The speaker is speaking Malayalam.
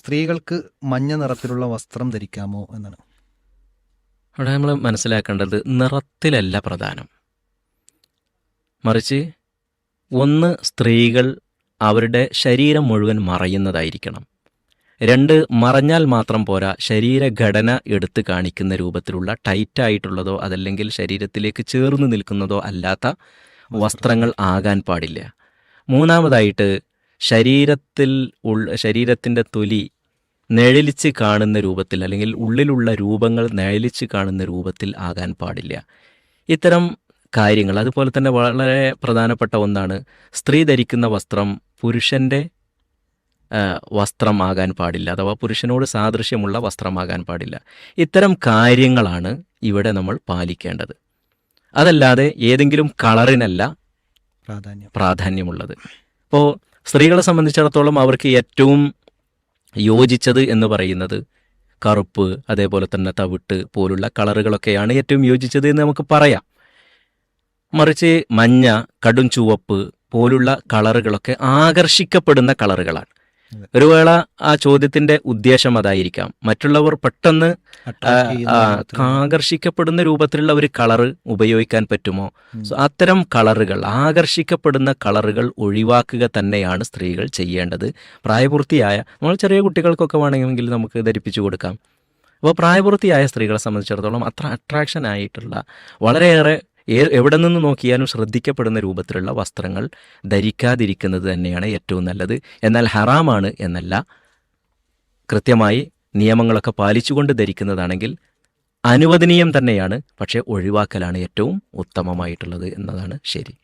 സ്ത്രീകൾക്ക് മഞ്ഞ നിറത്തിലുള്ള വസ്ത്രം ധരിക്കാമോ എന്നാണ്. അവിടെ നമ്മൾ മനസ്സിലാക്കേണ്ടത് നിറത്തിലല്ല പ്രധാനം, മറിച്ച് ഒന്ന് സ്ത്രീകൾ അവരുടെ ശരീരം മുഴുവൻ മറയുന്നതായിരിക്കണം. രണ്ട്, മറഞ്ഞാൽ മാത്രം പോരാ, ശരീരഘടന എടുത്ത് കാണിക്കുന്ന രൂപത്തിലുള്ള ടൈറ്റായിട്ടുള്ളതോ അതല്ലെങ്കിൽ ശരീരത്തിലേക്ക് ചേർന്ന് നിൽക്കുന്നതോ അല്ലാത്ത വസ്ത്രങ്ങൾ ആകാൻ പാടില്ല. മൂന്നാമതായിട്ട് ശരീരത്തിൻ്റെ തൊലി നിഴലിച്ച് കാണുന്ന രൂപത്തിൽ അല്ലെങ്കിൽ ഉള്ളിലുള്ള രൂപങ്ങൾ നിഴലിച്ച് കാണുന്ന രൂപത്തിൽ ആകാൻ പാടില്ല. ഇത്തരം കാര്യങ്ങൾ. അതുപോലെ തന്നെ വളരെ പ്രധാനപ്പെട്ട ഒന്നാണ്, സ്ത്രീ ധരിക്കുന്ന വസ്ത്രം പുരുഷൻ്റെ വസ്ത്രമാകാൻ പാടില്ല, അഥവാ പുരുഷനോട് സാദൃശ്യമുള്ള വസ്ത്രമാകാൻ പാടില്ല. ഇത്തരം കാര്യങ്ങളാണ് ഇവിടെ നമ്മൾ പാലിക്കേണ്ടത്. അതല്ലാതെ ഏതെങ്കിലും കളറിനല്ല പ്രാധാന്യമുള്ളത്. ഇപ്പോൾ സ്ത്രീകളെ സംബന്ധിച്ചിടത്തോളം അവർക്ക് ഏറ്റവും യോജിച്ചത് എന്ന് പറയുന്നത് കറുപ്പ്, അതേപോലെ തന്നെ തവിട്ട് പോലുള്ള കളറുകളൊക്കെയാണ് ഏറ്റവും യോജിച്ചത് എന്ന് നമുക്ക് പറയാം. മറിച്ച് മഞ്ഞ, കടും ചുവപ്പ് പോലുള്ള കളറുകളൊക്കെ ആകർഷിക്കപ്പെടുന്ന കളറുകളാണ്. ഒരു വേള ആ ചോദ്യത്തിന്റെ ഉദ്ദേശം അതായിരിക്കാം, മറ്റുള്ളവർ പെട്ടെന്ന് ആകർഷിക്കപ്പെടുന്ന രൂപത്തിലുള്ള ഒരു കളറ് ഉപയോഗിക്കാൻ പറ്റുമോ? അത്തരം കളറുകൾ, ആകർഷിക്കപ്പെടുന്ന കളറുകൾ ഒഴിവാക്കുക തന്നെയാണ് സ്ത്രീകൾ ചെയ്യേണ്ടത്. പ്രായപൂർത്തിയായ, നമ്മൾ ചെറിയ കുട്ടികൾക്കൊക്കെ വേണമെങ്കിൽ നമുക്ക് ധരിപ്പിച്ചു കൊടുക്കാം. അപ്പോൾ പ്രായപൂർത്തിയായ സ്ത്രീകളെ സംബന്ധിച്ചിടത്തോളം അത്ര അട്രാക്ഷൻ ആയിട്ടുള്ള, വളരെയേറെ എവിടെ നിന്ന് നോക്കിയാലും ശ്രദ്ധിക്കപ്പെടുന്ന രൂപത്തിലുള്ള വസ്ത്രങ്ങൾ ധരിക്കാതിരിക്കുന്നത് തന്നെയാണ് ഏറ്റവും നല്ലത്. എന്നാൽ ഹറാമാണ് എന്നല്ല, കൃത്യമായി നിയമങ്ങളൊക്കെ പാലിച്ചുകൊണ്ട് ധരിക്കുന്നതാണെങ്കിൽ അനുവദനീയം തന്നെയാണ്. പക്ഷേ ഒഴിവാക്കലാണ് ഏറ്റവും ഉത്തമമായിട്ടുള്ളത് എന്നതാണ് ശരി.